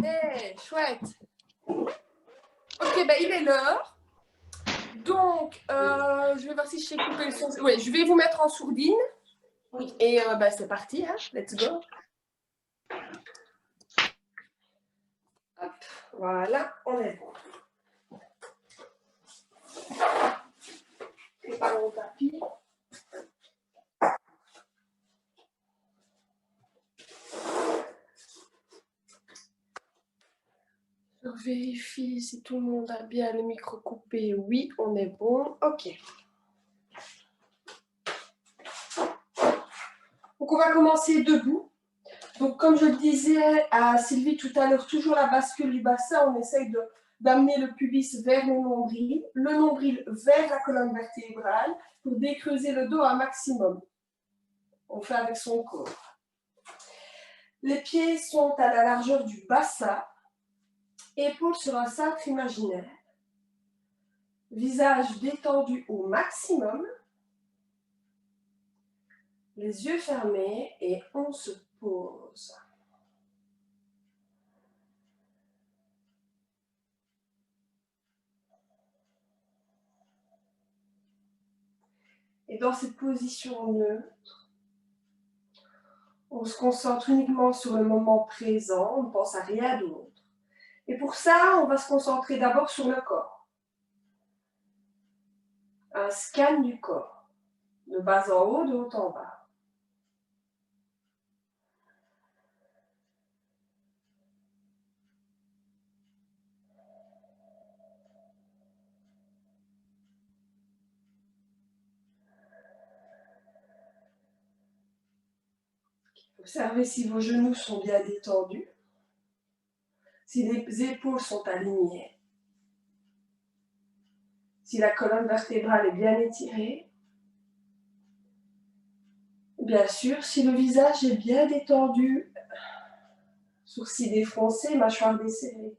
Allez, chouette. Ok, ben il est l'heure. Donc, je vais voir si je sais couper le son. Oui, je vais vous mettre en sourdine. Oui. Et ben, c'est parti, hein. Let's go. Hop, voilà, on est bon. Préparons le tapis. Je vérifie si tout le monde a bien le micro coupé. Oui, on est bon. Ok. Donc, on va commencer debout. Donc, comme je le disais à Sylvie tout à l'heure, toujours la bascule du bassin, on essaye d'amener le pubis vers le nombril vers la colonne vertébrale pour décreuser le dos un maximum. On fait avec son corps. Les pieds sont à la largeur du bassin, épaules sur un cintre imaginaire, visage détendu au maximum, les yeux fermés et on se pose. Et dans cette position neutre, on se concentre uniquement sur le moment présent, on ne pense à rien d'autre. Et pour ça, on va se concentrer d'abord sur le corps. Un scan du corps, de bas en haut, de haut en bas. Observez si vos genoux sont bien détendus, si les épaules sont alignées, si la colonne vertébrale est bien étirée. Bien sûr, si le visage est bien détendu, sourcils défroncés, mâchoire desserrée.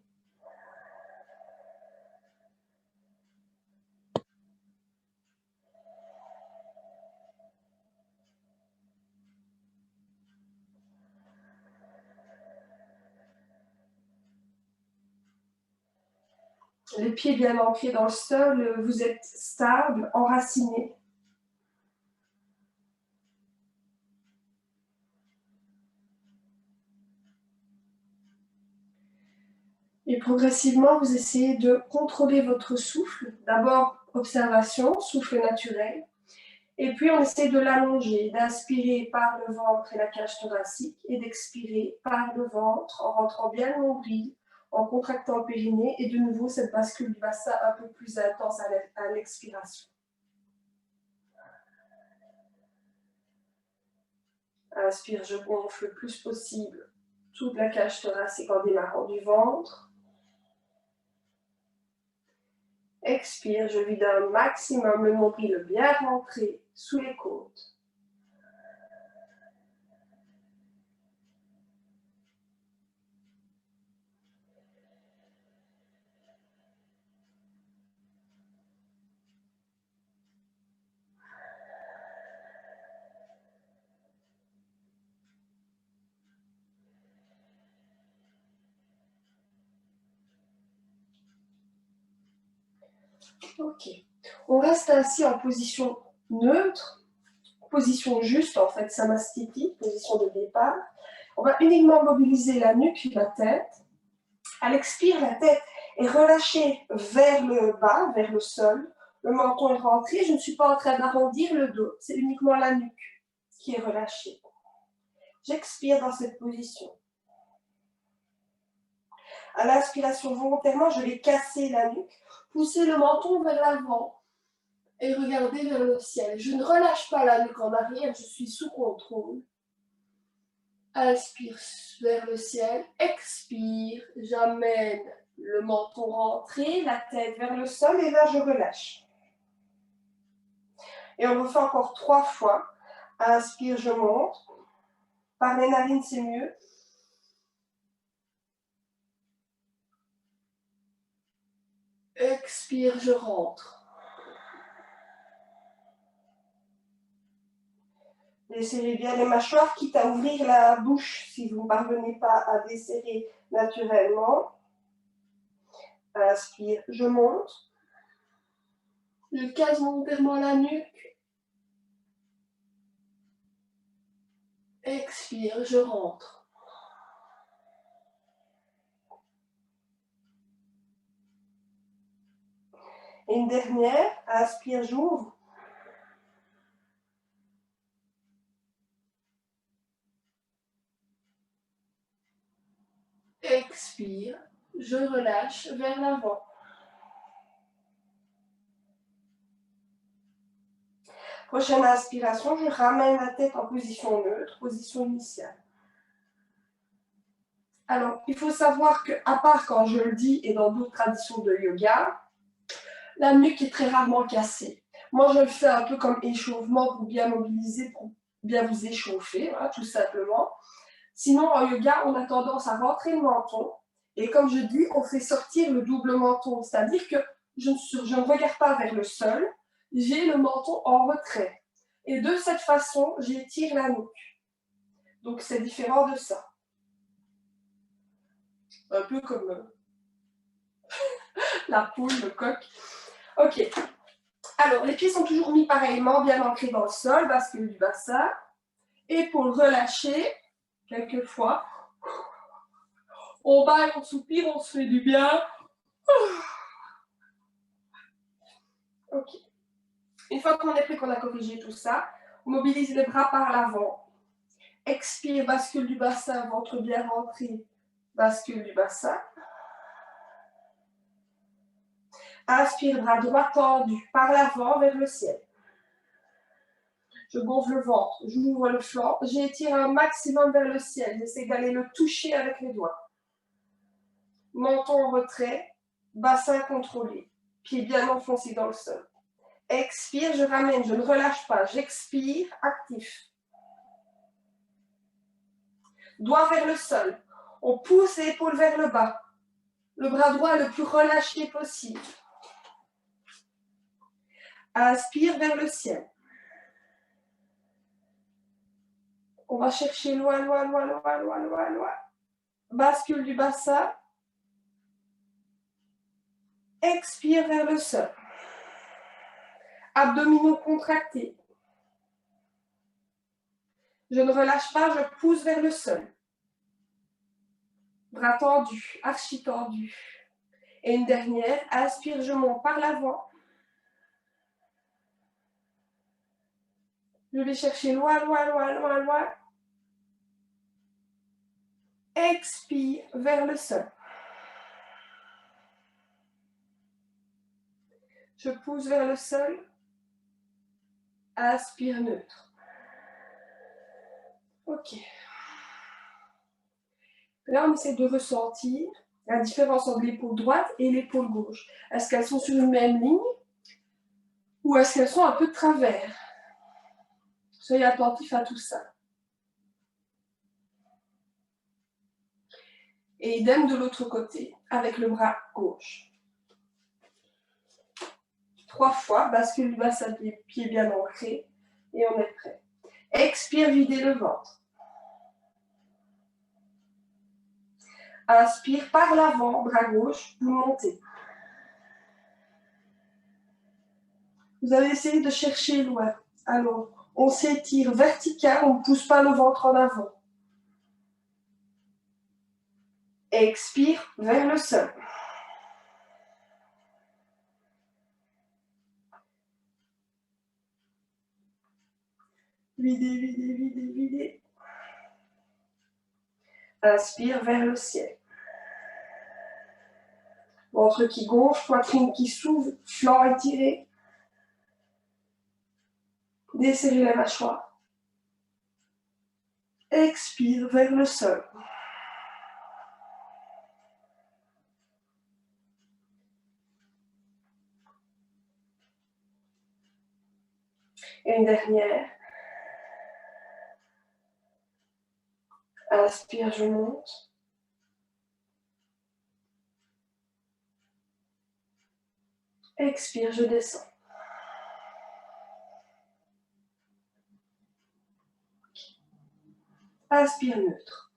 Les pieds bien ancrés dans le sol, vous êtes stable, enraciné. Et progressivement, vous essayez de contrôler votre souffle. D'abord, observation, souffle naturel. Et puis, on essaie de l'allonger, d'inspirer par le ventre et la cage thoracique et d'expirer par le ventre en rentrant bien le nombril, en contractant le périnée et de nouveau cette bascule du bassin un peu plus intense à l'expiration. Inspire, je gonfle le plus possible toute la cage thoracique en démarrant du ventre. Expire, je vide un maximum le nombril bien rentré sous les côtes. Ok. On reste ainsi en position neutre, position juste en fait, samastiti, position de départ. On va uniquement mobiliser la nuque et la tête. À l'expire, la tête est relâchée vers le bas, vers le sol. Le menton est rentré. Je ne suis pas en train d'arrondir le dos. C'est uniquement la nuque qui est relâchée. J'expire dans cette position. À l'inspiration, volontairement, je vais casser la nuque, pousser le menton vers l'avant et regarder vers le ciel. Je ne relâche pas la nuque en arrière, je suis sous contrôle. Inspire vers le ciel, expire, j'amène le menton rentré, la tête vers le sol et là je relâche. Et on refait encore 3 fois. Inspire, je monte. Par les narines, c'est mieux. Expire, je rentre. Desserrez bien les mâchoires, quitte à ouvrir la bouche si vous ne parvenez pas à desserrer naturellement. Inspire, je monte. Je casse volontairement la nuque. Expire, je rentre. Et une dernière, inspire, j'ouvre. Expire, je relâche vers l'avant. Prochaine inspiration, je ramène la tête en position neutre, position initiale. Alors, il faut savoir que, à part quand je le dis et dans d'autres traditions de yoga, la nuque est très rarement cassée. Moi, je le fais un peu comme échauffement pour bien mobiliser, pour bien vous échauffer, voilà, tout simplement. Sinon, en yoga, on a tendance à rentrer le menton. Et comme je dis, on fait sortir le double menton. C'est-à-dire que je ne regarde pas vers le sol, j'ai le menton en retrait. Et de cette façon, j'étire la nuque. Donc, c'est différent de ça. Un peu comme la poule, le coq. Ok. Alors, les pieds sont toujours mis pareillement, bien ancrés dans le sol, bascule du bassin. Épaules relâchées, quelquefois. On baille, on soupire, on se fait du bien. Ok. Une fois qu'on est prêt, qu'on a corrigé tout ça, on mobilise les bras par l'avant. Expire, bascule du bassin, ventre bien rentré, bascule du bassin. Inspire, bras droit tendu par l'avant vers le ciel. Je gonfle le ventre, j'ouvre le flanc, j'étire un maximum vers le ciel. J'essaie d'aller le toucher avec les doigts. Menton en retrait, bassin contrôlé, pied bien enfoncé dans le sol. Expire, je ramène, je ne relâche pas. J'expire, actif. Doigt vers le sol. On pousse les épaules vers le bas. Le bras droit le plus relâché possible. Inspire vers le ciel. On va chercher loin, loin, loin, loin, loin, loin, loin. Bascule du bassin. Expire vers le sol. Abdominaux contractés. Je ne relâche pas, je pousse vers le sol. Bras tendus, archi tendus. Et une dernière, inspire, je monte par l'avant. Je vais chercher loin, loin, loin, loin, loin. Expire vers le sol. Je pousse vers le sol. Inspire neutre. Ok. Là, on essaie de ressentir la différence entre l'épaule droite et l'épaule gauche. Est-ce qu'elles sont sur une même ligne ou est-ce qu'elles sont un peu de travers? Soyez attentifs à tout ça. Et idem de l'autre côté, avec le bras gauche. 3 fois, bascule du bassin, pied bien ancré, et on est prêt. Expire, videz le ventre. Inspire par l'avant, bras gauche, vous montez. Vous allez essayer de chercher loin. Alors, on s'étire vertical, on ne pousse pas le ventre en avant. Expire vers le sol. Videz, videz, videz, videz. Inspire vers le ciel. Ventre qui gonfle, poitrine qui s'ouvre, flanc étiré. Desserrez la mâchoire. Expire vers le sol. Et une dernière. Inspire, je monte. Expire, je descends. Inspire neutre.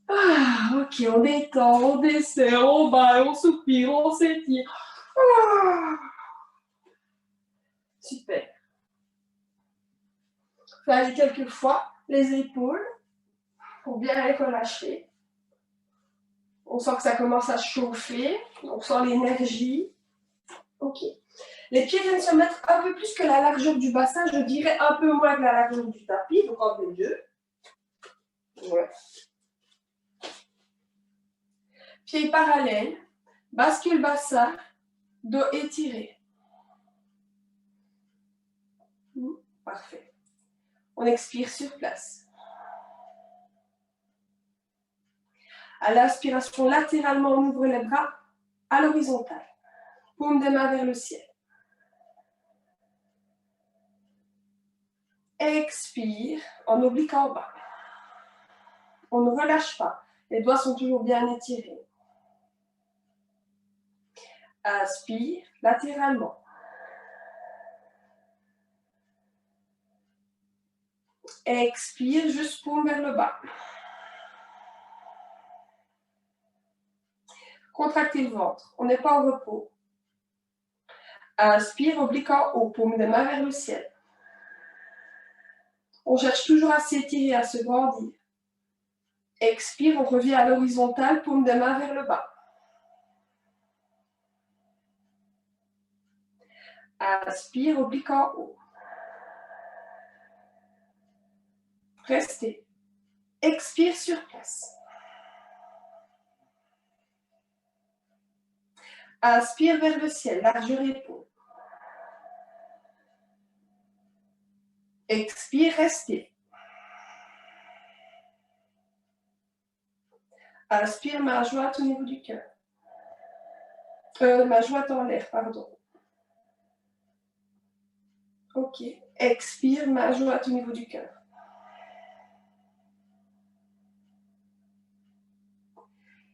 Ah, ok, on détend, on desserre, on bat, on soupire, on s'étire. Ah, super. Allez, quelques fois, les épaules, pour bien les relâcher. On sent que ça commence à chauffer, on sent l'énergie. Ok. Les pieds viennent se mettre un peu plus que la largeur du bassin, je dirais un peu moins que la largeur du tapis, donc en milieu. Ouais. Pieds parallèles, bascule bassin, dos étiré. Parfait. On expire sur place. À l'inspiration, latéralement, on ouvre les bras à l'horizontale. Paume des mains vers le ciel. Expire en oblique en bas. On ne relâche pas. Les doigts sont toujours bien étirés. Inspire latéralement. Expire, juste paume vers le bas. Contractez le ventre. On n'est pas au repos. Inspire, oblique en haut, paume des mains vers le ciel. On cherche toujours à s'étirer, à se grandir. Expire, on revient à l'horizontale, paume des mains vers le bas. Inspire, oblique en haut. Restez. Expire sur place. Inspire vers le ciel, largeur épaule. Expire, restez. Inspire, main jointe au niveau du cœur. Main jointe en l'air, pardon. Ok. Expire, main jointe au niveau du cœur.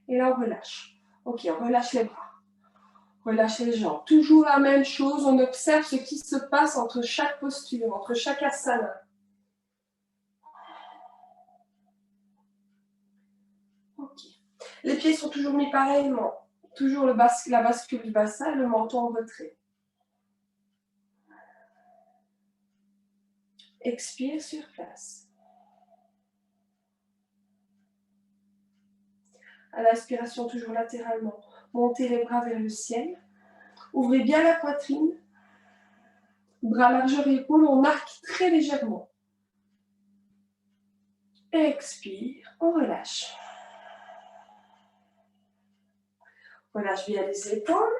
Et là, on relâche. Ok, on relâche les bras. Relâche les jambes. Toujours la même chose, on observe ce qui se passe entre chaque posture, entre chaque asana. Ok. Les pieds sont toujours mis pareillement. Toujours la bascule du bassin et le menton en retrait. Expire sur place. À l'inspiration, toujours latéralement. Montez les bras vers le ciel. Ouvrez bien la poitrine. Bras largeur épaule, on arque très légèrement. Expire, on relâche. Relâche bien les épaules.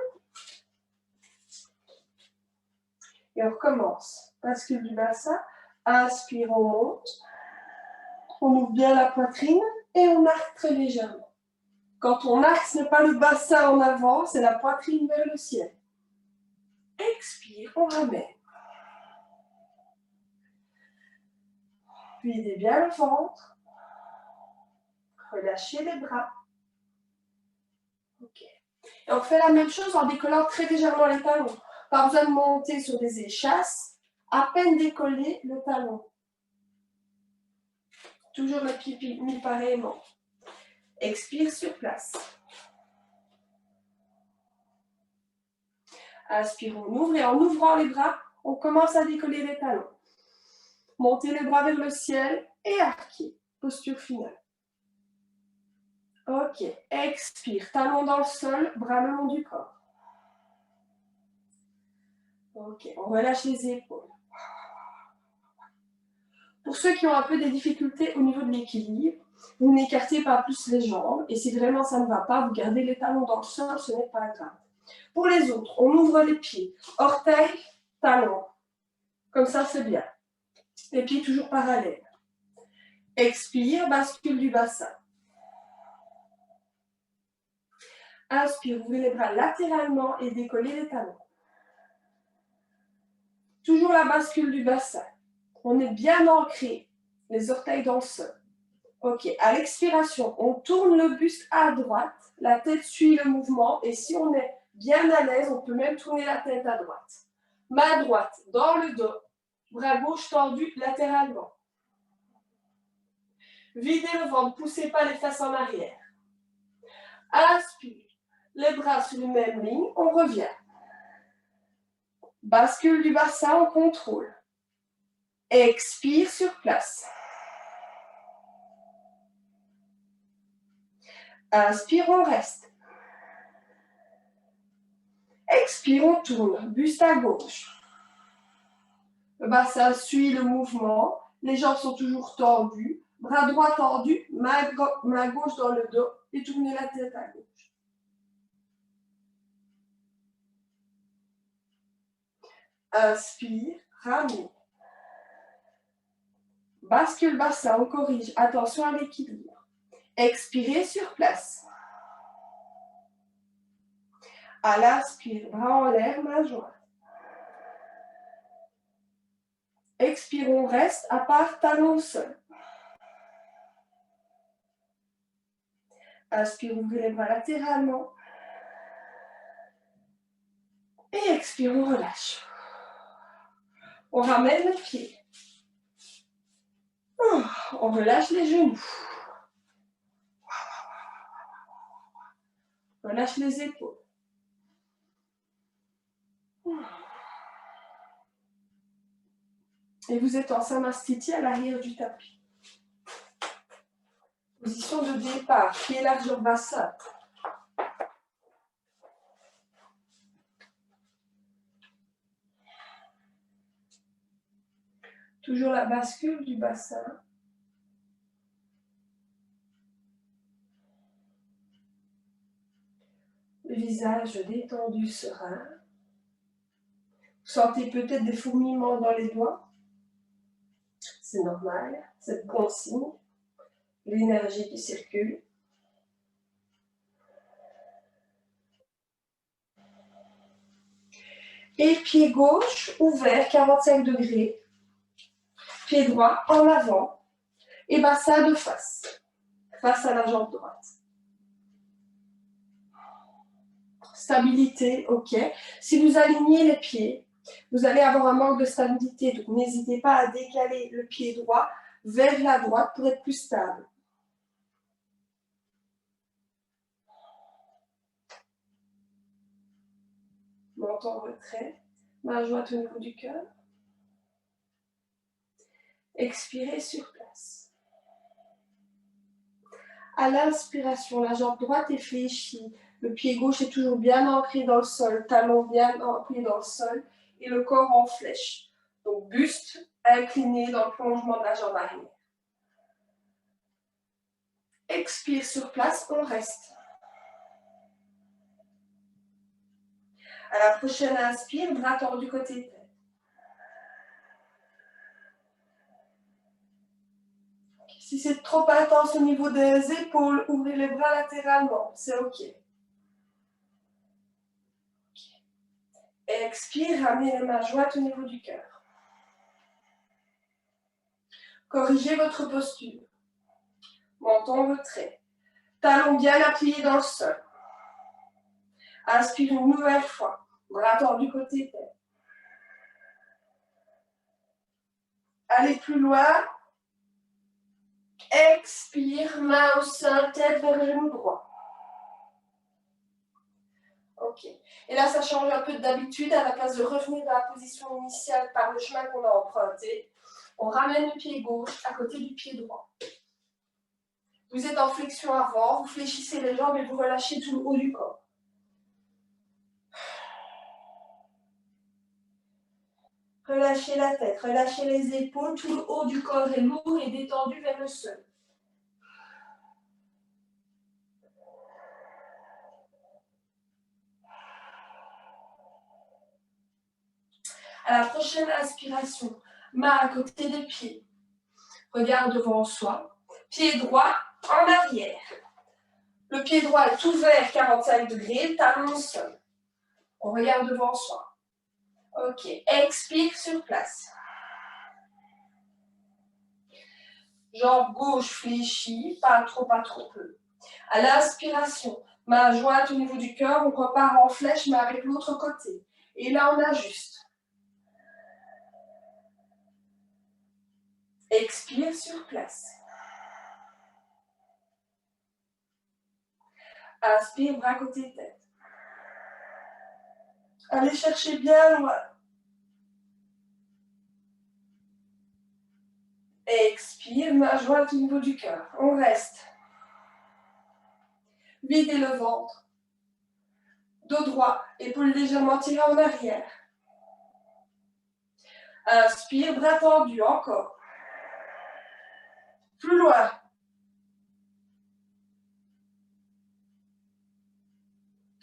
Et on recommence. Bascule du bassin. Inspire, on monte. On ouvre bien la poitrine et on arque très légèrement. Quand on arque, ce n'est pas le bassin en avant, c'est la poitrine vers le ciel. Expire, on ramène. Videz bien le ventre. Relâchez les bras. Ok. Et on fait la même chose en décollant très légèrement les talons. Pas besoin de monter sur des échasses. À peine décoller le talon. Toujours le pied mis pareillement. Expire sur place. Inspire, on ouvre et en ouvrant les bras, on commence à décoller les talons. Montez les bras vers le ciel et arquez. Posture finale. Ok, expire, talons dans le sol, bras le long du corps. Ok, on relâche les épaules. Pour ceux qui ont un peu des difficultés au niveau de l'équilibre, vous n'écartez pas plus les jambes et si vraiment ça ne va pas, vous gardez les talons dans le sol, ce n'est pas grave. Pour les autres, on ouvre les pieds, orteils, talons. Comme ça, c'est bien. Les pieds toujours parallèles. Expire, bascule du bassin. Inspire, ouvrez les bras latéralement et décollez les talons. Toujours la bascule du bassin. On est bien ancré, les orteils dans le sol. Ok, à l'expiration, on tourne le buste à droite, la tête suit le mouvement et si on est bien à l'aise, on peut même tourner la tête à droite. Main droite dans le dos, bras gauche tendu latéralement. Videz le ventre, poussez pas les fesses en arrière. Inspire, les bras sur une même ligne, on revient. Bascule du bassin, on contrôle. Expire sur place. Inspire, on reste. Expire, on tourne, buste à gauche. Le bassin suit le mouvement, les jambes sont toujours tendues, bras droit tendu, main gauche dans le dos et tournez la tête à gauche. Inspire, ramène. Bascule bassin, on corrige, attention à l'équilibre. Expirez sur place. À l'inspire, bras en l'air, main jointe. Expirons, reste, à part, talon au sol. Inspire, ouvrez les bras latéralement. Et expire, on relâche. On ramène le pied. On relâche les genoux. Relâche les épaules. Et vous êtes en Samastiti à l'arrière du tapis. Position de départ, pied largeur bassin. Toujours la bascule du bassin. Le visage détendu, serein. Vous sentez peut-être des fourmillements dans les doigts. C'est normal, c'est bon signe. L'énergie qui circule. Et pied gauche ouvert, 45 degrés. Pied droit en avant. Et bassin de face à la jambe droite. Stabilité, ok. Si vous alignez les pieds, vous allez avoir un manque de stabilité. Donc n'hésitez pas à décaler le pied droit vers la droite pour être plus stable. Menton en retrait, main jointe au niveau du cœur. Expirez sur place. À l'inspiration, la jambe droite est fléchie. Le pied gauche est toujours bien ancré dans le sol, talon bien ancré dans le sol et le corps en flèche. Donc buste incliné dans le prolongement de la jambe arrière. Expire sur place, on reste. À la prochaine inspire, bras tordus côté tête. Si c'est trop intense au niveau des épaules, ouvrez les bras latéralement, c'est ok. Expire, ramenez les mains jointes au niveau du cœur. Corrigez votre posture. Menton en retrait. Talons bien appuyés dans le sol. Inspire une nouvelle fois. Bras tordus côté tête. Allez plus loin. Expire, main au sein, tête vers le genou droit. Ok. Et là, ça change un peu d'habitude. À la place de revenir dans la position initiale par le chemin qu'on a emprunté, on ramène le pied gauche à côté du pied droit. Vous êtes en flexion avant, vous fléchissez les jambes et vous relâchez tout le haut du corps. Relâchez la tête, relâchez les épaules, tout le haut du corps est lourd et détendu vers le sol. À la prochaine inspiration, main à côté des pieds. Regard devant soi. Pied droit en arrière. Le pied droit est ouvert 45 degrés, talon au sol. On regarde devant soi. Ok, expire sur place. Jambe gauche fléchie, pas trop peu. À l'inspiration, main jointe au niveau du cœur, on repart en flèche mais avec l'autre côté. Et là, on ajuste. Expire sur place. Inspire, bras côté tête. Allez chercher bien loin. Expire, main jointe au niveau du cœur. On reste. Videz le ventre. Dos droit, épaules légèrement tirées en arrière. Inspire, bras tendus, encore. Plus loin.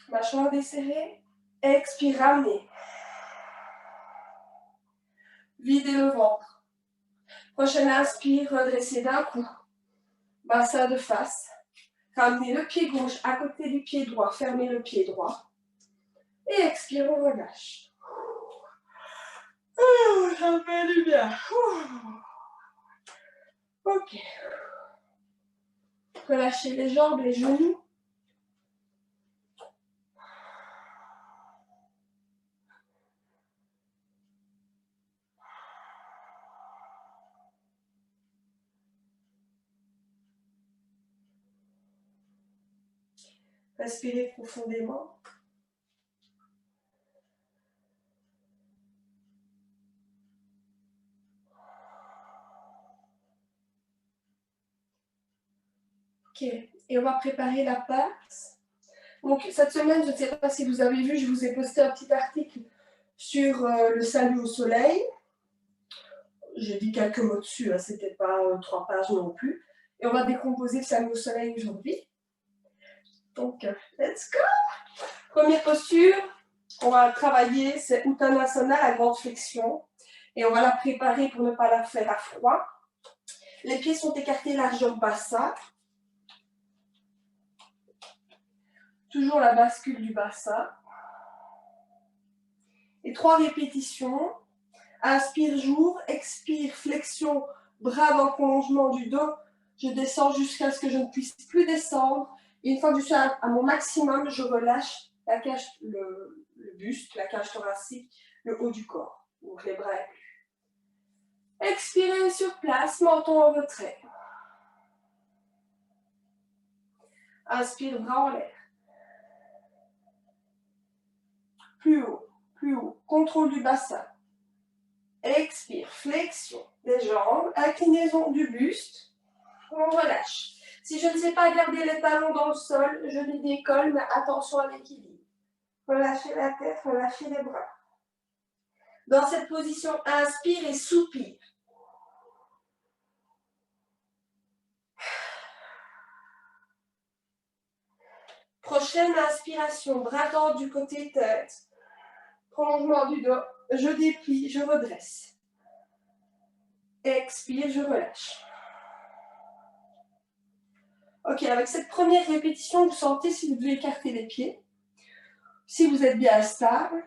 Mâchoire desserrée. Expire, ramenez. Videz le ventre. Prochaine inspire, redressez d'un coup. Bassin de face. Ramenez le pied gauche à côté du pied droit. Fermez le pied droit. Et expire, on relâche. Ça fait du bien. Ok. Relâchez les jambes, les genoux. Respirez profondément. Ok, et on va préparer la pâte. Donc cette semaine, je ne sais pas si vous avez vu, je vous ai posté un petit article sur le salut au soleil. J'ai dit quelques mots dessus, hein, c'était pas 3 pages non plus. Et on va décomposer le salut au soleil aujourd'hui. Donc, let's go! Première posture, on va travailler, c'est Uttanasana, la grande flexion. Et on va la préparer pour ne pas la faire à froid. Les pieds sont écartés largeur bassin. Toujours la bascule du bassin. Et 3 répétitions. Inspire, j'ouvre. Expire, flexion, bras dans le prolongement du dos. Je descends jusqu'à ce que je ne puisse plus descendre. Et une fois que je suis à mon maximum, je relâche la cage, le buste, la cage thoracique, le haut du corps. Donc les bras inclus. Expirez sur place, menton en retrait. Inspire, bras en l'air. Plus haut, plus haut. Contrôle du bassin. Expire, flexion des jambes, inclinaison du buste. On relâche. Si je ne sais pas garder les talons dans le sol, je les décolle, mais attention à l'équilibre. Relâchez la tête, relâchez les bras. Dans cette position, inspire et soupire. Prochaine inspiration, bras tendus côté tête. Prolongement du dos. Je déplie, je redresse. Expire, je relâche. Ok, avec cette première répétition, vous sentez si vous devez écarter les pieds. Si vous êtes bien stable,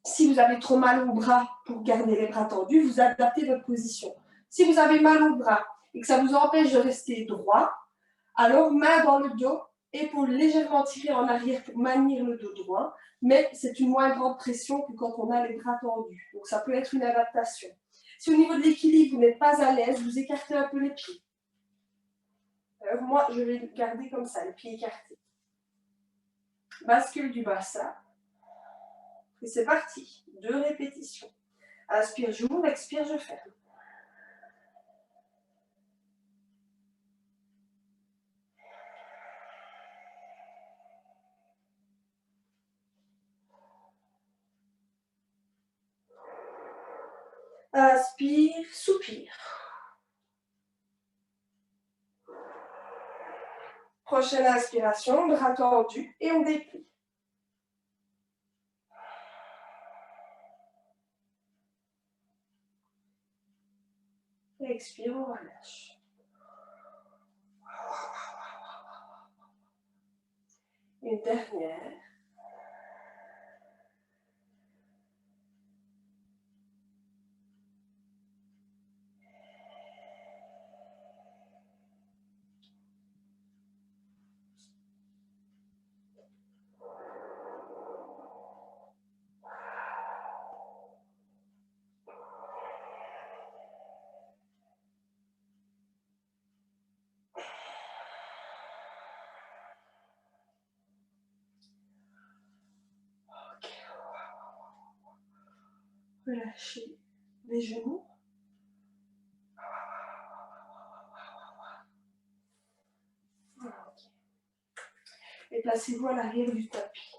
si vous avez trop mal au bras pour garder les bras tendus, vous adaptez votre position. Si vous avez mal au bras et que ça vous empêche de rester droit, alors main dans le dos, épaules légèrement tirées en arrière pour maintenir le dos droit, mais c'est une moins grande pression que quand on a les bras tendus. Donc ça peut être une adaptation. Si au niveau de l'équilibre, vous n'êtes pas à l'aise, vous écartez un peu les pieds. Alors moi, je vais garder comme ça, les pieds écartés. Bascule du bassin. Et c'est parti. 2 répétitions. Inspire, j'ouvre, expire, je ferme. Inspire, soupire. Prochaine inspiration, bras tendus et on déplie. Expire, on relâche. Une dernière. relâchez les genoux. Okay. Et placez-vous à l'arrière du tapis.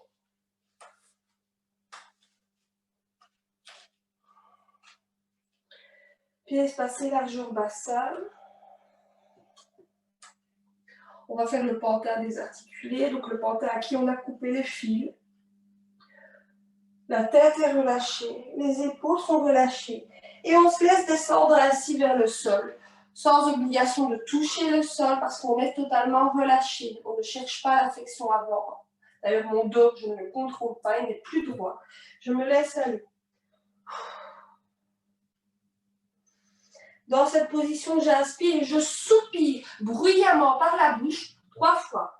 Pieds espacés, largeur bassin. On va faire le pantin désarticulé. Donc le pantin à qui on a coupé les fils. La tête est relâchée, les épaules sont relâchées. Et on se laisse descendre ainsi vers le sol, sans obligation de toucher le sol parce qu'on est totalement relâché. On ne cherche pas la flexion avant. D'ailleurs, mon dos, je ne le contrôle pas, il n'est plus droit. Je me laisse aller. Dans cette position, j'inspire et je soupire bruyamment par la bouche 3 fois.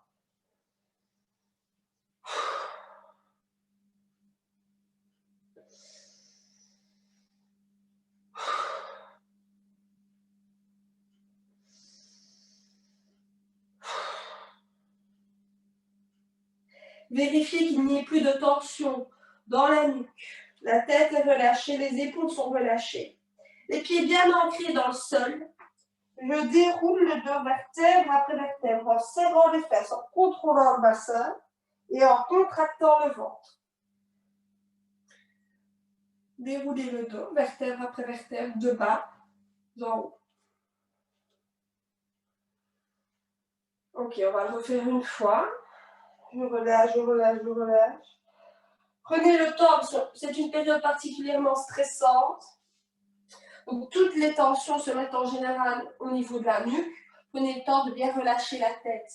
Vérifiez qu'il n'y ait plus de tension dans la nuque. La tête est relâchée, les épaules sont relâchées. Les pieds bien ancrés dans le sol. Je déroule le dos vertèbre après vertèbre en serrant les fesses, en contrôlant le bassin et en contractant le ventre. Déroulez le dos, vertèbre après vertèbre, de bas en haut. Ok, on va le refaire une fois. Je relâche, je relâche, je relâche. Prenez le temps, c'est une période particulièrement stressante. Donc, toutes les tensions se mettent en général au niveau de la nuque. Prenez le temps de bien relâcher la tête.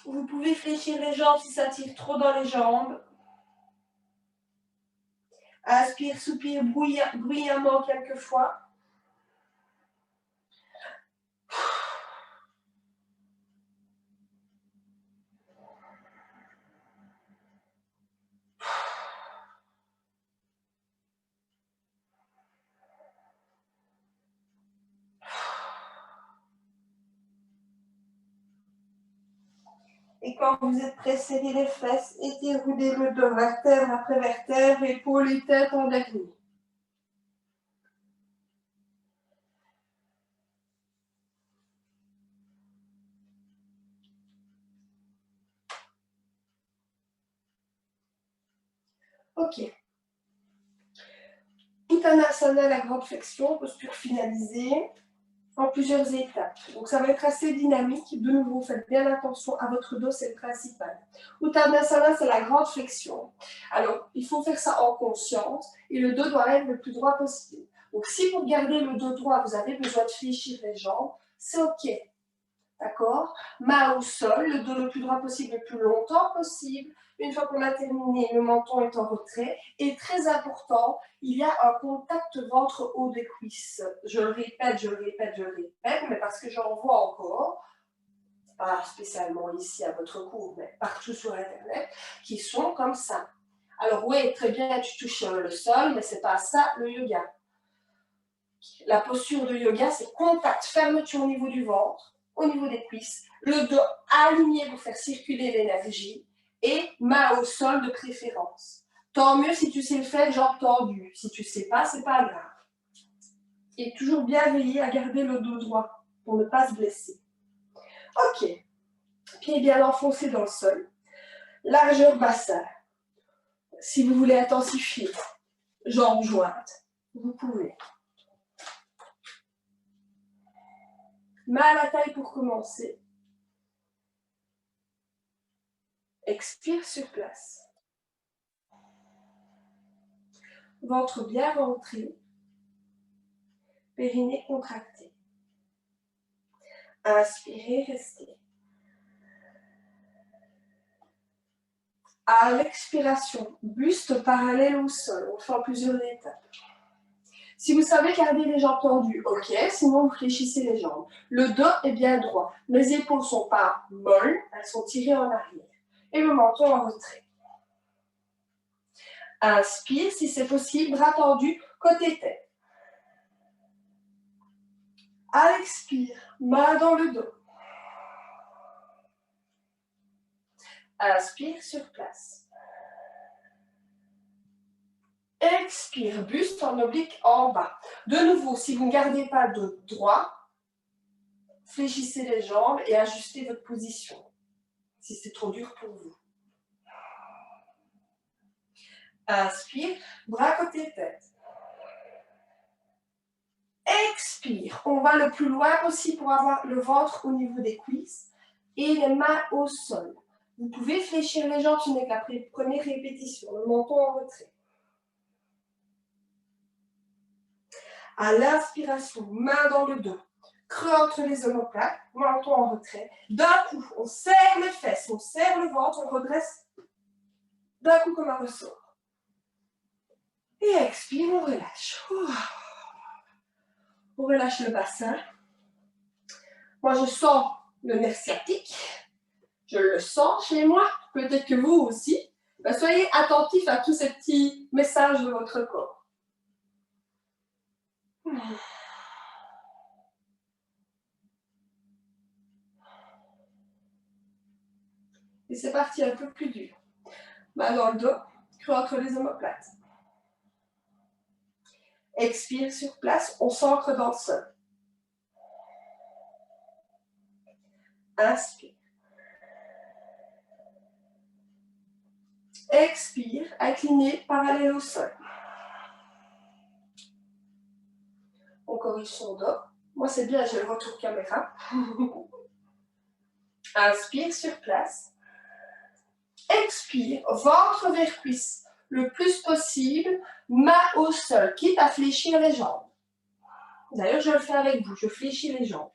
Vous pouvez fléchir les jambes si ça tire trop dans les jambes. Inspire, soupire bruyamment quelques fois. Et quand vous êtes prêt, serrez les fesses et déroulez le dos vertèbre après vertèbre, épaules et tête en dernier. Ok. Uttanasana, la grande flexion, posture finalisée, en plusieurs étapes. Donc ça va être assez dynamique. De nouveau, faites bien attention à votre dos, c'est le principal. Uttanasana, c'est la grande flexion. Alors, il faut faire ça en conscience et le dos doit être le plus droit possible. Donc si pour garder le dos droit, vous avez besoin de fléchir les jambes, c'est ok. D'accord? Main au sol, le dos le plus droit possible, le plus longtemps possible. Une fois qu'on a terminé, le menton est en retrait. Et très important, il y a un contact ventre-haut des cuisses. Je le répète, je le répète, je le répète, mais parce que j'en vois encore, pas spécialement ici à votre cours, mais partout sur Internet, qui sont comme ça. Alors oui, très bien, tu touches le sol, mais c'est pas ça le yoga. La posture de yoga, c'est contact, fermeture au niveau du ventre, au niveau des cuisses, le dos aligné pour faire circuler l'énergie et main au sol de préférence. Tant mieux si tu sais le faire, jambes tendues. Si tu ne sais pas, c'est pas grave. Et toujours bien veiller à garder le dos droit pour ne pas se blesser. Ok. Pieds bien enfoncés dans le sol. Largeur bassin. Si vous voulez intensifier, jambes jointes, vous pouvez. Main à la taille pour commencer. Expire sur place. Ventre bien rentré. Périnée contracté. Inspirez, restez. À l'expiration, buste parallèle au sol. On fait en plusieurs étapes. Si vous savez garder les jambes tendues, ok, sinon vous fléchissez les jambes. Le dos est bien droit. Les épaules ne sont pas molles, elles sont tirées en arrière. Et le menton en retrait. Inspire, si c'est possible, bras tendus, côté tête. À l'expire, main dans le dos. Inspire sur place. Expire, buste en oblique en bas. De nouveau, si vous ne gardez pas le dos droit, fléchissez les jambes et ajustez votre position, si c'est trop dur pour vous. Inspire, bras côté tête. Expire, on va le plus loin possible pour avoir le ventre au niveau des cuisses et les mains au sol. Vous pouvez fléchir les jambes, ce n'est que la première répétition, le menton en retrait. À l'inspiration, main dans le dos, creux entre les omoplates, menton en retrait. D'un coup, on serre les fesses, on serre le ventre, on redresse d'un coup comme un ressort. Et expire, on relâche. On relâche le bassin. Moi, je sens le nerf sciatique. Je le sens chez moi. Peut-être que vous aussi. Ben, soyez attentifs à tous ces petits messages de votre corps. Et c'est parti un peu plus dur. Main dans le dos, creux entre les omoplates. Expire sur place, on s'ancre dans le sol. Inspire. Expire, incliné, parallèle au sol. On corrige son dos. Moi, c'est bien, j'ai le retour caméra. Inspire sur place. Expire, ventre vers cuisse, le plus possible, main au sol, quitte à fléchir les jambes. D'ailleurs, je le fais avec vous, je fléchis les jambes.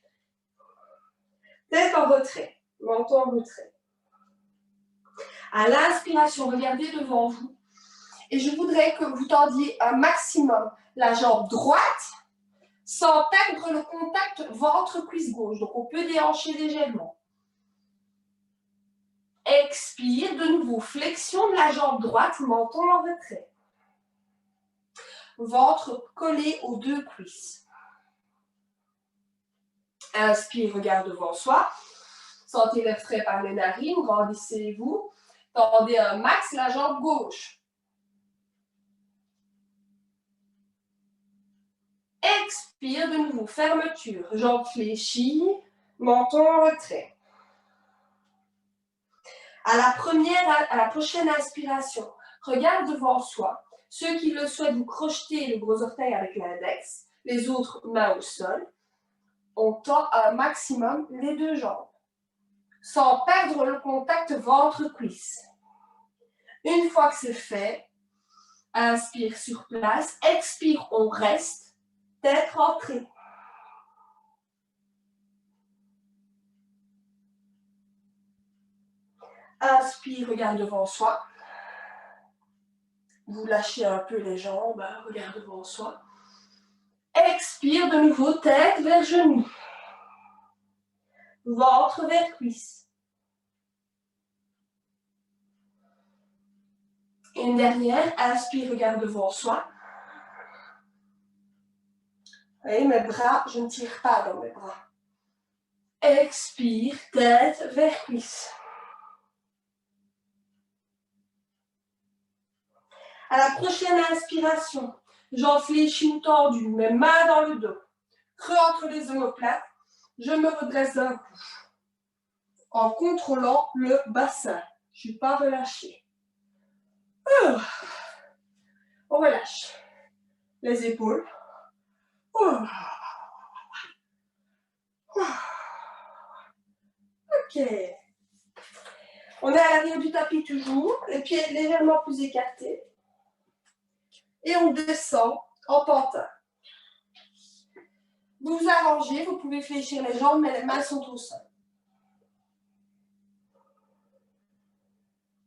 Tête en retrait, menton en retrait. À l'inspiration, regardez devant vous. Et je voudrais que vous tendiez un maximum la jambe droite sans perdre le contact ventre-cuisse gauche. Donc, on peut déhancher légèrement. Expire, de nouveau, flexion de la jambe droite, menton en retrait. Ventre collé aux deux cuisses. Inspire, regard devant soi. Sentez l'air frais par les narines, grandissez-vous. Tendez un max la jambe gauche. Expire, de nouveau, fermeture. Jambe fléchie, menton en retrait. À la prochaine inspiration, regarde devant soi. Ceux qui le souhaitent, vous crochetez le gros orteil avec l'index, les autres mains au sol. On tend un maximum les deux jambes, sans perdre le contact ventre-cuisse. Une fois que c'est fait, inspire sur place, expire, on reste, tête rentrée. Inspire, regarde devant soi. Vous lâchez un peu les jambes, regarde devant soi. Expire, de nouveau, tête vers genou. Ventre vers cuisse. Une dernière, inspire, regarde devant soi. Et mes bras, je ne tire pas dans mes bras. Expire, tête vers cuisse. À la prochaine inspiration, j'en fléchis ou tendu, mes mains dans le dos. Creux entre les omoplates, je me redresse d'un coup. En contrôlant le bassin. Je ne suis pas relâchée. On relâche les épaules. Ok. On est à l'arrière du tapis toujours, les pieds légèrement plus écartés. Et on descend en pantin. Vous vous arrangez, vous pouvez fléchir les jambes, mais les mains sont au sol.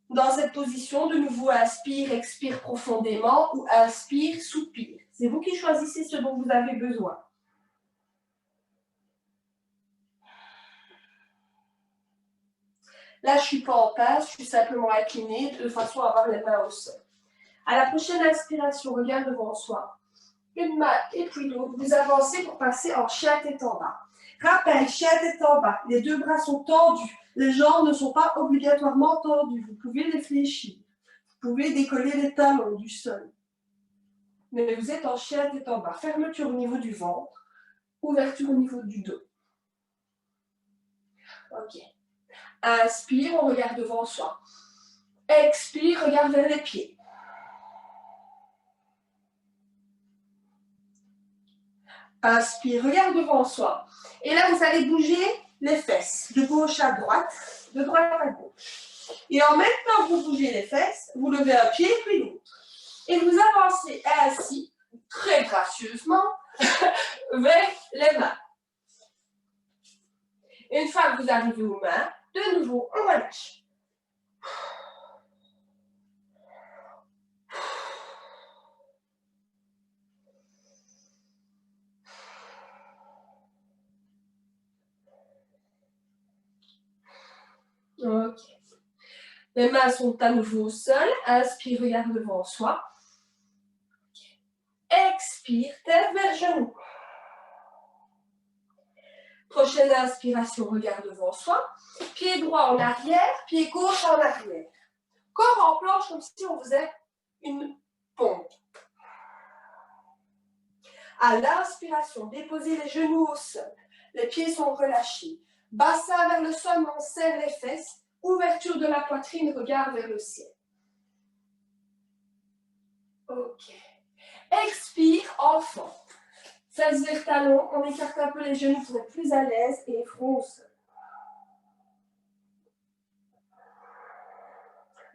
Dans cette position, de nouveau, inspire, expire profondément ou inspire, soupire. C'est vous qui choisissez ce dont vous avez besoin. Là, je ne suis pas en pince, je suis simplement inclinée de façon à avoir les mains au sol. À la prochaine inspiration, regarde devant soi. Une main et puis l'autre, vous avancez pour passer en chien tête en bas. Rappel, chien tête en bas, les deux bras sont tendus, les jambes ne sont pas obligatoirement tendues, vous pouvez les fléchir, vous pouvez décoller les talons du sol. mais vous êtes en chien tête en bas. Fermeture au niveau du ventre, ouverture au niveau du dos. Ok. Inspire, on regarde devant soi. Expire, regarde vers les pieds. Inspire, regarde devant soi. Et là, vous allez bouger les fesses, de gauche à droite, de droite à gauche. Et en même temps que vous bougez les fesses, vous levez un pied puis l'autre. Et vous avancez ainsi, très gracieusement, vers les mains. Une fois que vous arrivez aux mains, de nouveau, on relâche. Ok. Les mains sont à nouveau au sol. Inspire, regarde devant soi. Expire, tête vers genou. Prochaine inspiration, regarde devant soi. Pied droit en arrière, pied gauche en arrière. Corps en planche comme si on faisait une pompe. À l'inspiration, déposez les genoux au sol. Les pieds sont relâchés. Bassin vers le sol, on serre les fesses. Ouverture de la poitrine, regard vers le ciel. Ok. Expire, enfant. Fesses vers talons, on écarte un peu les genoux pour être plus à l'aise et front au sol.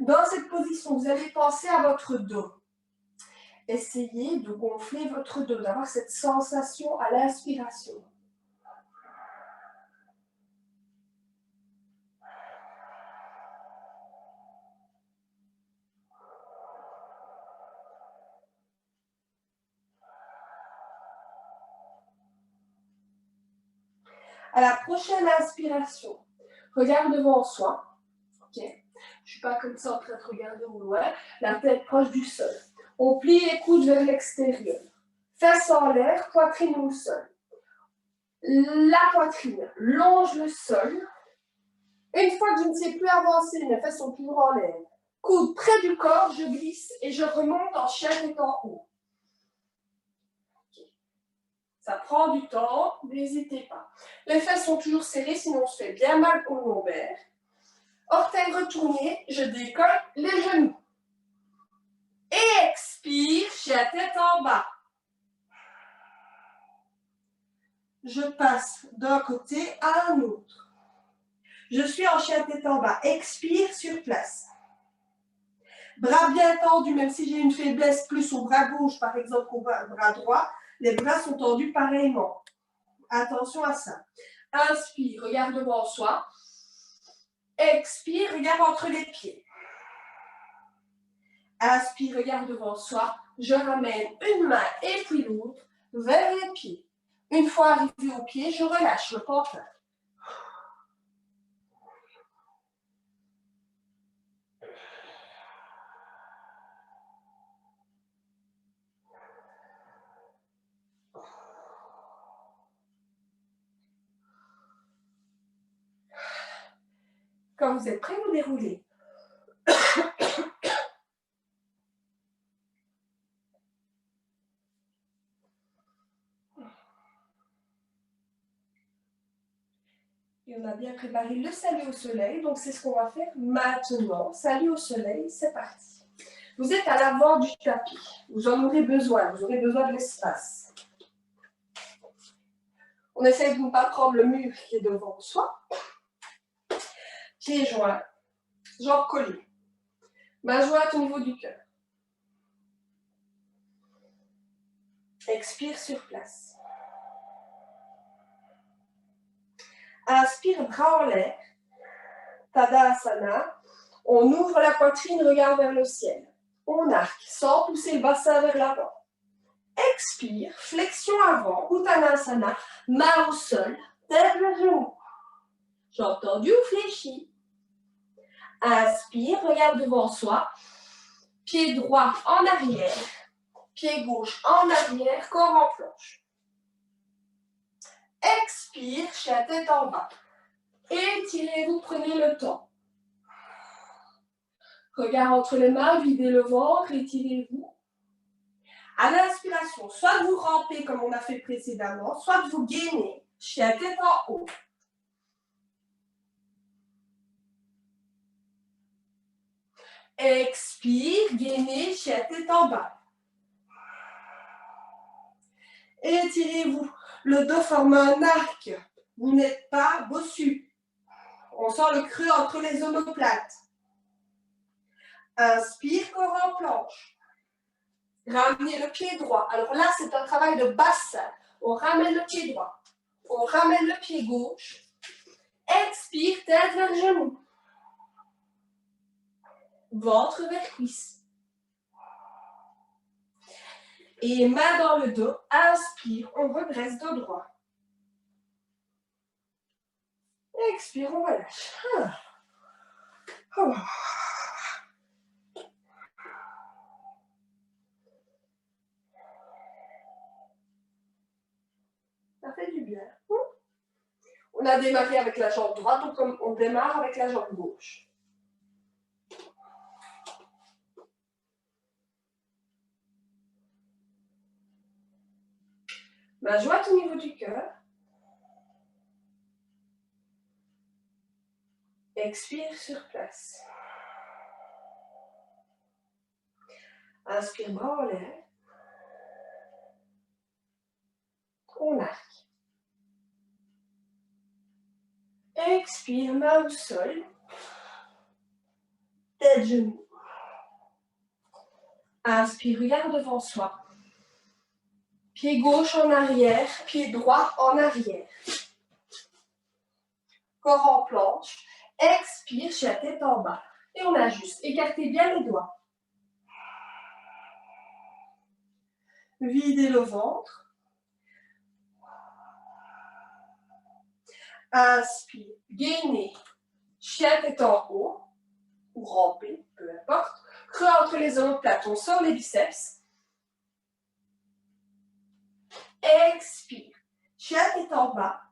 Dans cette position, vous allez penser à votre dos. Essayez de gonfler votre dos, d'avoir cette sensation à l'inspiration. À la prochaine inspiration, regarde devant soi. Ok. Je ne suis pas comme ça en train de regarder au loin. La tête proche du sol. On plie les coudes vers l'extérieur. Fesses en l'air, poitrine au sol. La poitrine longe le sol. Une fois que je ne sais plus avancer, mes fesses sont toujours en l'air. Coude près du corps, je glisse et je remonte en chien tête en haut. Ça prend du temps, n'hésitez pas. Les fesses sont toujours serrées, sinon on se fait bien mal au lombaire. Orteils retournés, je décolle les genoux. Expire, chien tête en bas. Je passe d'un côté à un autre. Je suis en chien tête en bas. Expire sur place. Bras bien tendus, même si j'ai une faiblesse plus au bras gauche, par exemple qu'au bras droit, les bras sont tendus pareillement. Attention à ça. Inspire, regarde devant soi. Expire, regarde entre les pieds. Inspire, regarde devant soi. Je ramène une main et puis l'autre vers les pieds. Une fois arrivé au pied, je relâche le pantin. Quand vous êtes prêts, vous déroulez. Et on a bien préparé le salut au soleil, donc c'est ce qu'on va faire maintenant. Salut au soleil, c'est parti. Vous êtes à l'avant du tapis. Vous en aurez besoin, vous aurez besoin de l'espace. On essaie de ne pas prendre le mur qui est devant soi. Pieds joints, jambes collées. Main jointe au niveau du cœur. Expire sur place. Inspire, bras en l'air. Tadasana. On ouvre la poitrine, regarde vers le ciel. On arque sans pousser le bassin vers l'avant. Expire, flexion avant, Uttanasana, main au sol, tête vers genou. J'ai entendu ou fléchi. Inspire, regarde devant soi. Pied droit en arrière, pied gauche en arrière, corps en planche. Expire, chien tête en bas. Étirez-vous, prenez le temps. Regard entre les mains, videz le ventre, étirez-vous. À l'inspiration, soit vous rampez comme on a fait précédemment, soit vous gainez, chien tête en haut. Expire, gainez, chien tête en bas. Étirez-vous. Le dos forme un arc. Vous n'êtes pas bossu. On sent le creux entre les omoplates. Inspire, corps en planche. Ramenez le pied droit. Alors là, c'est un travail de bassin. On ramène le pied droit. On ramène le pied gauche. Expire, tête vers genou. Ventre vers cuisse. Et main dans le dos. Inspire, on redresse dos droit. Expire, on relâche. Ça fait du bien. On a démarré avec la jambe droite, donc on démarre avec la jambe gauche. Main jointe au niveau du cœur. Expire sur place. Inspire, bras en l'air. On arque. Expire, main au sol. Tête, genou. Inspire, regarde devant soi. Pied gauche en arrière, pied droit en arrière. Corps en planche. Expire, chien tête en bas. Et on ajuste. Écartez bien les doigts. Videz le ventre. Inspire, gainez. Chien tête en haut. Ou ramper, peu importe. Creux entre les omoplates. On sort les biceps. Expire. Chien tête en bas.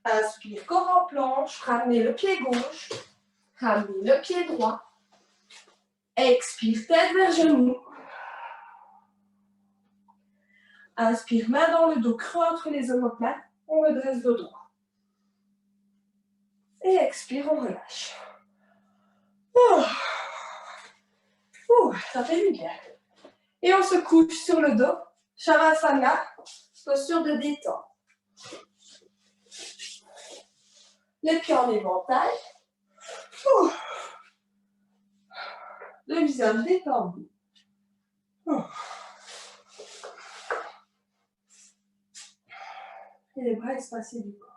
Inspire, corps en planche. Ramenez le pied gauche. Ramenez le pied droit. Expire, tête vers genou. Inspire, main dans le dos, creux entre les omoplates. On redresse dos droit. Et expire, on relâche. Ça fait du bien. Et on se couche sur le dos. Shavasana, posture de détente. Les pieds en éventail. Le visage détendu. Et les bras espacés du corps.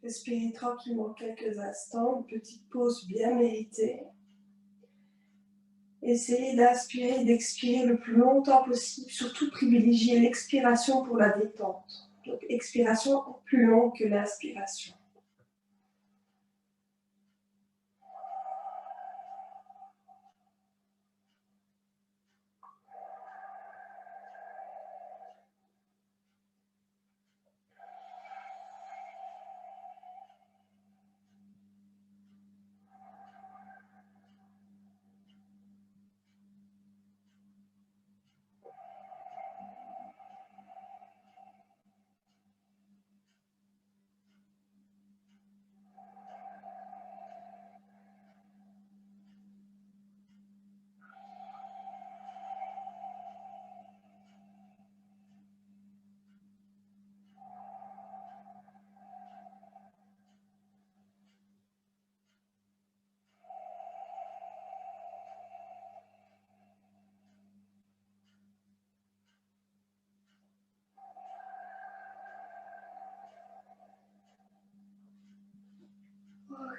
Respirez tranquillement quelques instants, une petite pause bien méritée. Essayez d'inspirer et d'expirer le plus longtemps possible, surtout privilégiez l'expiration pour la détente. Donc expiration plus longue que l'inspiration.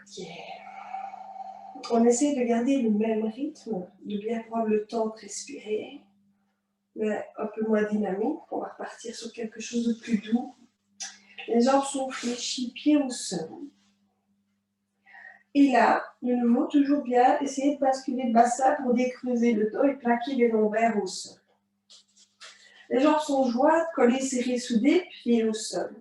Ok. On essaie de garder le même rythme, de bien prendre le temps de respirer, mais un peu moins dynamique. On va repartir sur quelque chose de plus doux. Les jambes sont fléchies, pieds au sol. Et là, de nouveau, toujours bien, essayez de basculer le bassin pour décreuser le dos et plaquer les lombaires au sol. Les jambes sont jointes, collées, serrées, soudées, pieds au sol.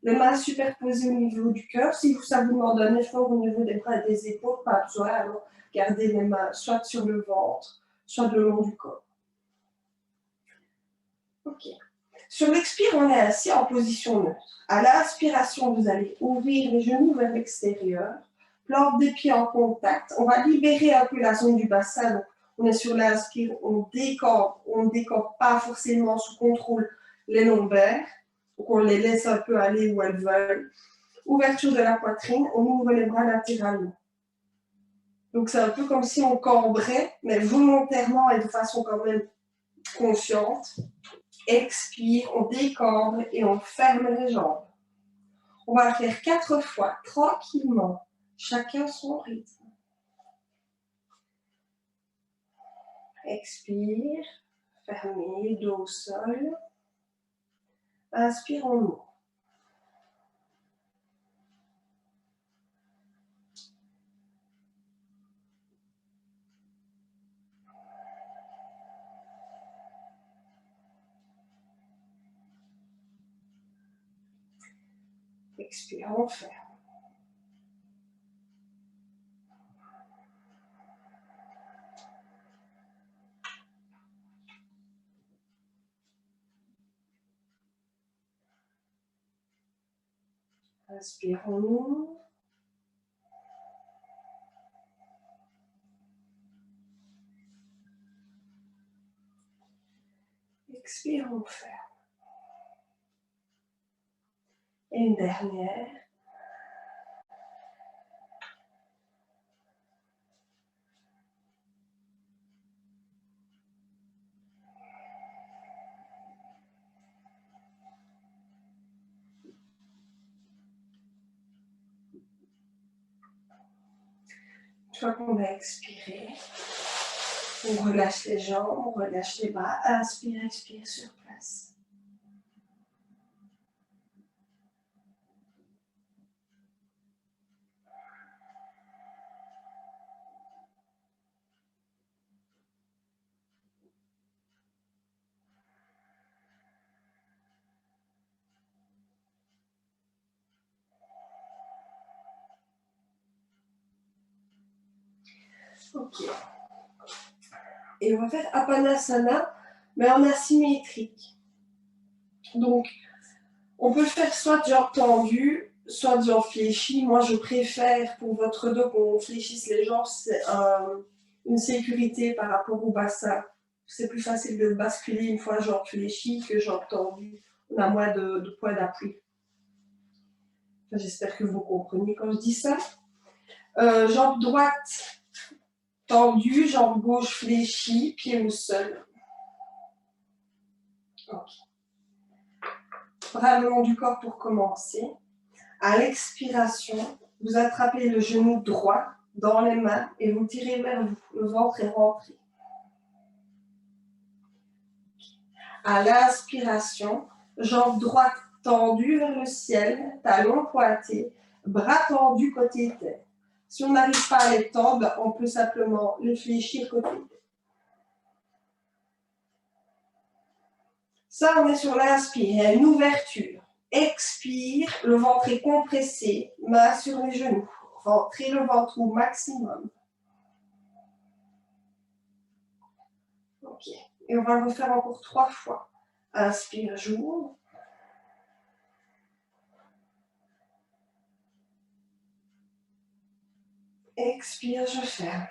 Les mains superposées au niveau du cœur. Si ça vous demande un effort au niveau des bras et des épaules, pas besoin. Alors, gardez les mains soit sur le ventre, soit le long du corps. Ok. Sur l'expire, on est assis en position neutre. À l'inspiration, vous allez ouvrir les genoux vers l'extérieur, plante des pieds en contact. On va libérer un peu la zone du bassin. Donc, on est sur l'inspire, on ne décampe pas forcément sous contrôle les lombaires. Donc, on les laisse un peu aller où elles veulent. Ouverture de la poitrine, on ouvre les bras latéralement. Donc, c'est un peu comme si on cambrait, mais volontairement et de façon quand même consciente. Expire, on décambre et on ferme les jambes. On va le faire 4 fois, tranquillement, chacun son rythme. Expire, fermez, dos au sol. Inspire, on ouvre. Expire, on ferme. Inspire, on ouvre. Expire, on ferme. Et une dernière. Une fois qu'on a expiré, on relâche les jambes, on relâche les bras. Inspire, expire sur place. Ok. Et on va faire Apanasana, mais en asymétrique. Donc, on peut le faire soit jambes tendues, soit jambes fléchies. Moi, je préfère pour votre dos qu'on fléchisse les jambes. C'est une sécurité par rapport au bassin. C'est plus facile de basculer une fois jambes fléchies que jambes tendues. On a moins de poids d'appui. Enfin, j'espère que vous comprenez quand je dis ça. Jambe droite tendue, jambe gauche fléchie, pied au sol. Ok. Bras le long du corps pour commencer. À l'expiration, vous attrapez le genou droit dans les mains et vous tirez vers vous. Le ventre est rentré. À l'inspiration, jambe droite tendue vers le ciel, talons pointés, bras tendus côté tête. Si on n'arrive pas à les tendre, on peut simplement les fléchir côté tête. Ça, on est sur l'inspire. Il y a une ouverture. Expire, le ventre est compressé, main sur les genoux. Rentrez le ventre au maximum. Ok. Et on va le refaire encore 3 fois. Inspire, j'ouvre. Expire, je ferme.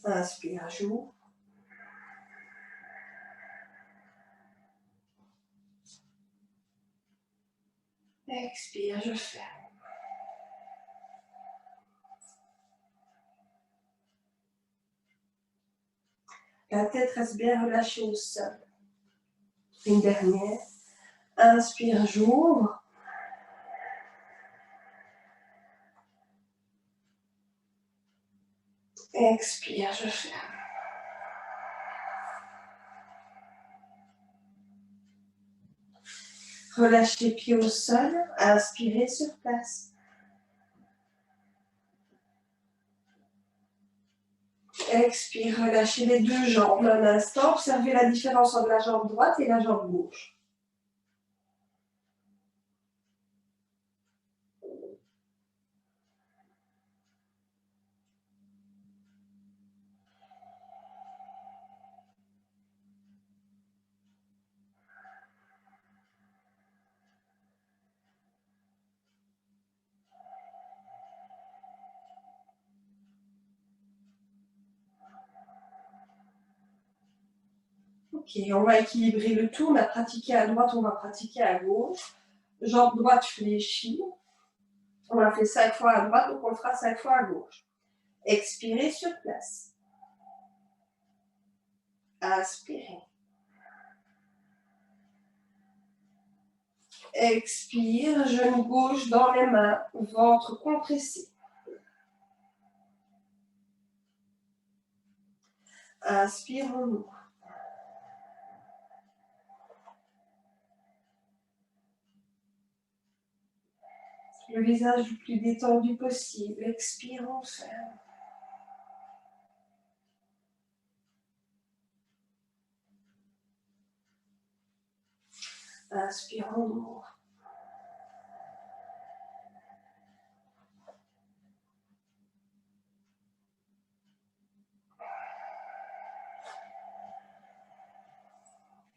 Inspire, j'ouvre. Expire, je ferme. La tête reste bien relâchée au sol. Une dernière. Inspire, j'ouvre. Expire, je ferme. Relâchez les pieds au sol. Inspirez sur place. Expire, relâchez les deux jambes un instant. Observez la différence entre la jambe droite et la jambe gauche. Ok, on va équilibrer le tout. On a pratiqué à droite, on va pratiquer à gauche. Jambe droite fléchie. On a fait 5 fois à droite, donc on le fera 5 fois à gauche. Expirez sur place. Inspirez. Expire, genou gauche dans les mains, ventre compressé. Inspire, on ouvre. Le visage le plus détendu possible. Expire, on ferme. Inspire, on ouvre.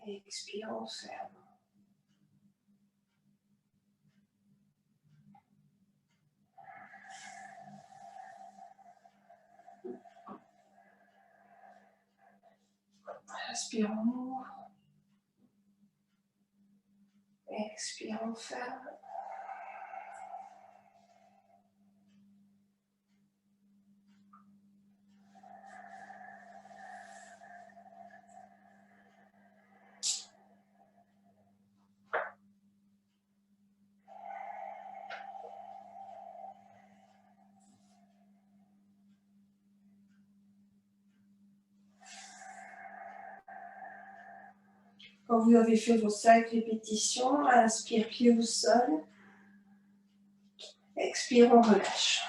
Expire, on ferme. Inspire, on ouvre. Expire, on ferme. Quand vous avez fait vos 5 répétitions, inspire, pied au sol. Expire, on relâche.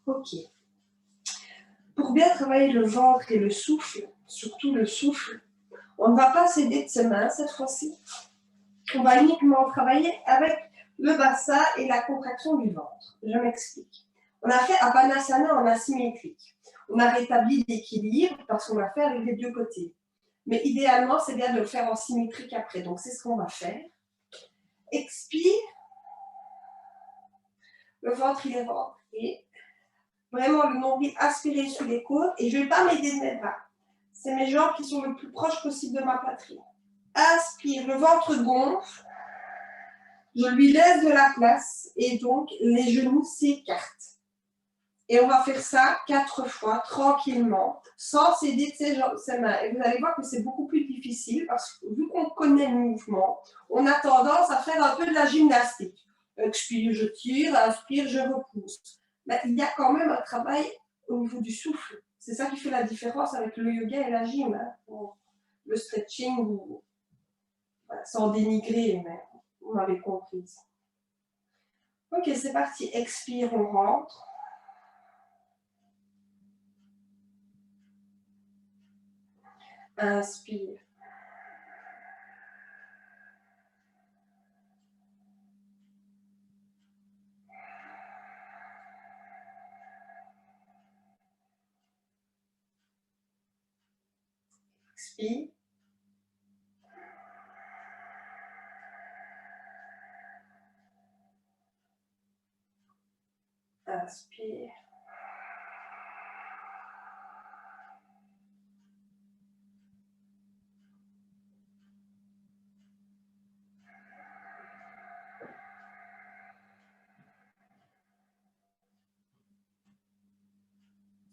Ok. Pour bien travailler le ventre et le souffle, surtout le souffle, on ne va pas s'aider de ses mains cette fois-ci. On va uniquement travailler avec le bassin et la contraction du ventre. Je m'explique. On a fait Apanasana en asymétrique. On a rétabli l'équilibre parce qu'on l'a fait avec les deux côtés. Mais idéalement, c'est bien de le faire en symétrique après. Donc, c'est ce qu'on va faire. Expire. Le ventre, il est rentré. Vraiment, le nombril aspiré sur les côtes. Et je ne vais pas m'aider de mes bras. C'est mes jambes qui sont le plus proches possible de ma poitrine. Inspire, le ventre gonfle. Je lui laisse de la place et donc les genoux s'écartent. Et on va faire ça 4 fois tranquillement, sans s'aider de ses mains. Et vous allez voir que c'est beaucoup plus difficile parce que vu qu'on connaît le mouvement, on a tendance à faire un peu de la gymnastique. Expire, je tire, inspire, je repousse. Mais il y a quand même un travail au niveau du souffle. C'est ça qui fait la différence avec le yoga et la gym. Hein. Le stretching, sans dénigrer, mais vous m'avez compris. Ok, c'est parti. Expire, on rentre. Inspire. Expire. Inspire.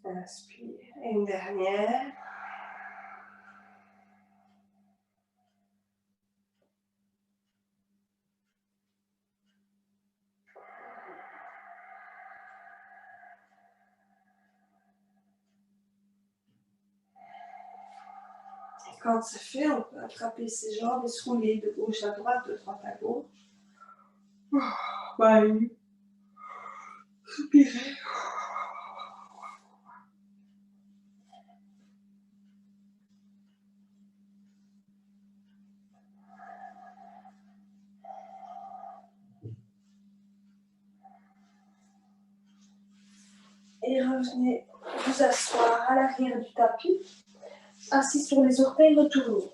Inspire. Et une dernière. Et quand c'est fait, on peut attraper ses jambes et se rouler de gauche à droite, de droite à gauche. Bye. Soupirer. Et revenez vous asseoir à l'arrière du tapis, assis sur les orteils retournés.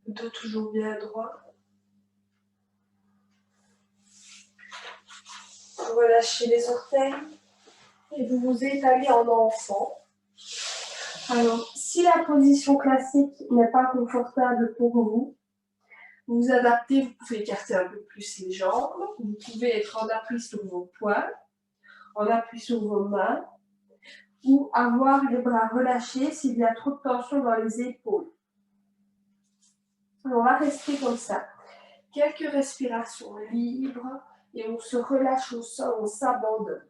Le dos toujours bien droit. Vous relâchez les orteils et vous vous étalez en enfant. Alors, si la position classique n'est pas confortable pour vous, vous vous adaptez, vous pouvez écarter un peu plus les jambes, vous pouvez être en appui sur vos poings, en appui sur vos mains, ou avoir les bras relâchés s'il y a trop de tension dans les épaules. On va rester comme ça. Quelques respirations libres et on se relâche au sol, on s'abandonne.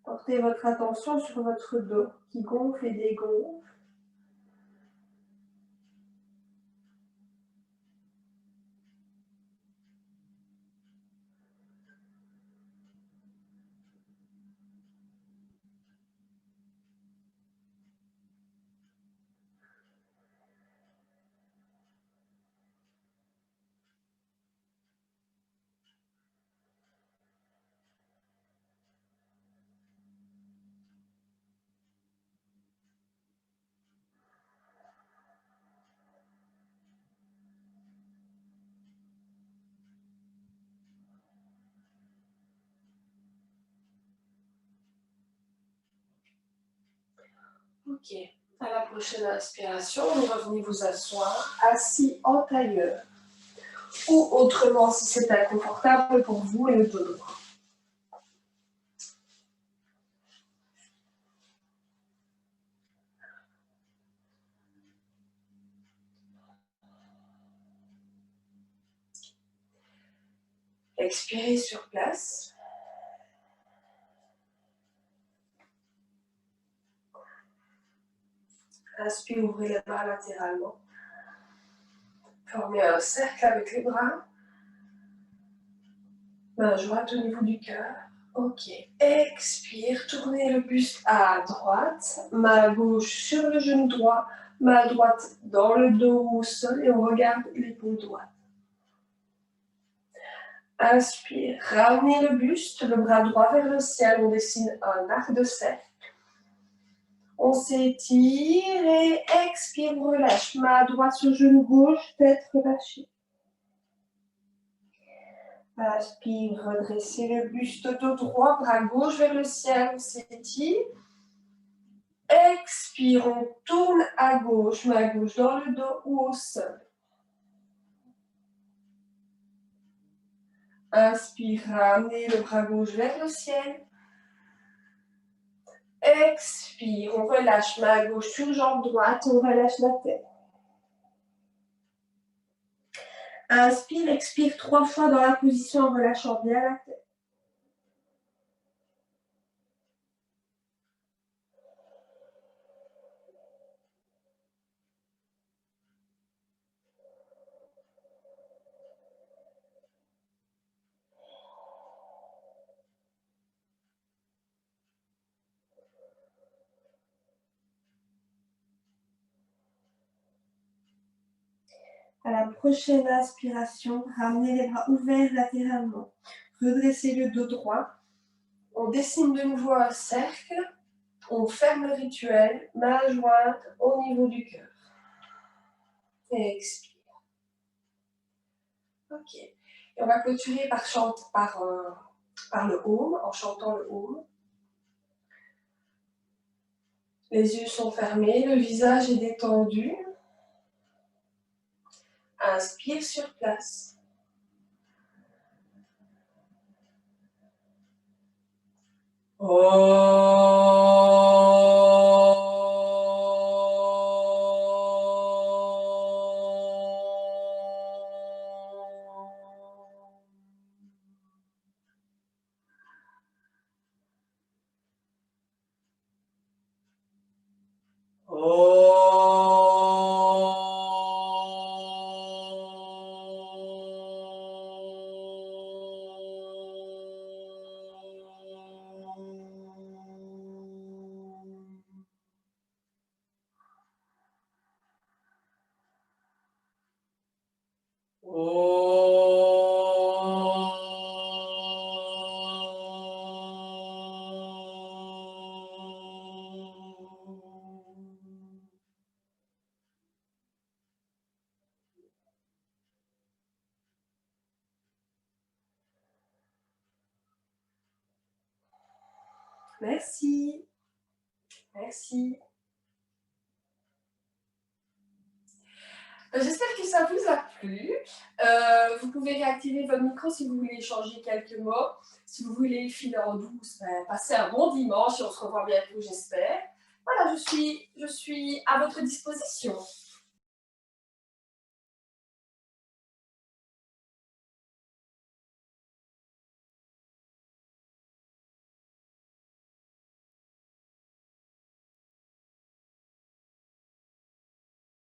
Portez votre attention sur votre dos qui gonfle et dégonfle. Ok, à la prochaine inspiration, vous revenez vous asseoir assis en tailleur. Ou autrement, si c'est inconfortable pour vous, le dos droit. Expirez sur place. Inspire, ouvrez les bras latéralement. Formez un cercle avec les bras. Main jointe au niveau du cœur. Ok. Expire, tournez le buste à droite. Main gauche sur le genou droit. Main droite dans le dos au sol et on regarde l'épaule droite. Inspire, ramenez le buste, le bras droit vers le ciel. On dessine un arc de cercle. On s'étire et expire, on relâche. Main droite sur genou gauche, tête relâchée. Inspire, redressez le buste, dos droit, bras gauche vers le ciel, on s'étire. Expire, on tourne à gauche, main gauche dans le dos ou au sol. Inspire, ramenez le bras gauche vers le ciel. Expire, on relâche main gauche sur jambe droite, on relâche la tête. Inspire, expire 3 fois dans la position en relâchant bien la tête. À la prochaine inspiration, ramenez les bras ouverts latéralement. Redressez le dos droit. On dessine de nouveau un cercle. On ferme le rituel, main jointe au niveau du cœur. Et expire. Ok. Et on va clôturer par le Om, en chantant le Om. Les yeux sont fermés, le visage est détendu. Inspire sur place. Merci. Merci. J'espère que ça vous a plu. Vous pouvez réactiver votre micro si vous voulez échanger quelques mots. Si vous voulez filer en douce, passez un bon dimanche et on se revoit bientôt, j'espère. Voilà, je suis à votre disposition.